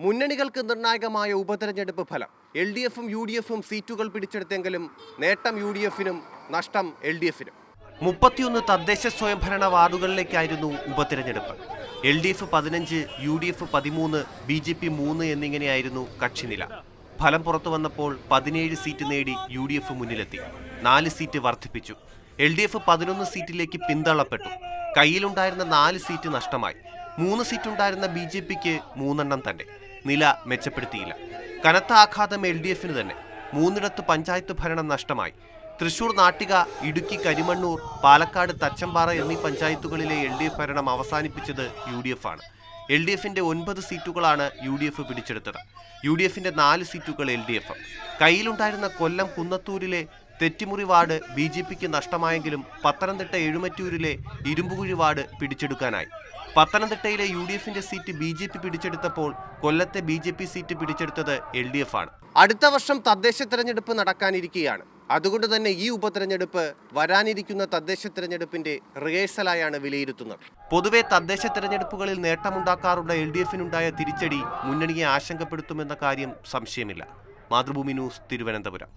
മുന്നണികൾക്ക് നിർണായകമായ ഉപതെരഞ്ഞെടുപ്പ് ഫലം LDFും UDFും സീറ്റുകൾ പിടിച്ചെടുത്തെങ്കിലും നേട്ടം UDFിനും നഷ്ടം LDFിനും. 31 തദ്ദേശ സ്വയംഭരണ വാർഡുകളിലേക്കായിരുന്നു ഉപതെരഞ്ഞെടുപ്പ്. LDF 15, UDF 13, BJP 3 എന്നിങ്ങനെയായിരുന്നു കക്ഷിനില. ഫലം പുറത്തു വന്നപ്പോൾ 17 സീറ്റ് നേടി UDF മുന്നിലെത്തി. 4 സീറ്റ് വർദ്ധിപ്പിച്ചു. LDF 11 സീറ്റിലേക്ക് പിന്തള്ളപ്പെട്ടു. കയ്യിലുണ്ടായിരുന്ന 4 സീറ്റ് നഷ്ടമായി. 3 സീറ്റുണ്ടായിരുന്ന BJPക്ക് 3 തന്നെ. നില മെച്ചപ്പെടുത്തിയില്ല. കനത്ത ആഘാതം LDFിന് തന്നെ. 3 പഞ്ചായത്ത് ഭരണം നഷ്ടമായി. തൃശൂർ, നാട്ടിക, ഇടുക്കി, കരിമണ്ണൂർ, പാലക്കാട്, തച്ചമ്പാറ എന്നീ പഞ്ചായത്തുകളിലെ LDF ഭരണം അവസാനിപ്പിച്ചത് UDF ആണ്. LDFിന്റെ 9 സീറ്റുകളാണ് UDF പിടിച്ചെടുത്തത്. UDFിന്റെ 4 സീറ്റുകൾ LDF. കയ്യിലുണ്ടായിരുന്ന കൊല്ലം കുന്നത്തൂരിലെ തെറ്റിമുറി വാർഡ് BJPക്ക് നഷ്ടമായെങ്കിലും പത്തനംതിട്ട എഴുമറ്റൂരിലെ ഇരുമ്പുകുഴി വാർഡ് പിടിച്ചെടുക്കാനായി. പത്തനംതിട്ടയിലെ UDFിന്റെ സീറ്റ് BJP പിടിച്ചെടുത്തപ്പോൾ കൊല്ലത്തെ BJP സീറ്റ് പിടിച്ചെടുത്തത് LDF ആണ്. അടുത്ത വർഷം തദ്ദേശ തെരഞ്ഞെടുപ്പ് നടക്കാനിരിക്കുകയാണ്. അതുകൊണ്ട് തന്നെ ഈ ഉപതെരഞ്ഞെടുപ്പ് വരാനിരിക്കുന്ന തദ്ദേശ തെരഞ്ഞെടുപ്പിന്റെ റിഹേഴ്സലായാണ് വിലയിരുത്തുന്നത്. പൊതുവെ തദ്ദേശ തെരഞ്ഞെടുപ്പുകളിൽ നേട്ടമുണ്ടാക്കാറുള്ള LDFിനുണ്ടായ തിരിച്ചടി മുന്നണിയെ ആശങ്കപ്പെടുത്തുമെന്ന കാര്യം സംശയമില്ല. മാതൃഭൂമി ന്യൂസ്, തിരുവനന്തപുരം.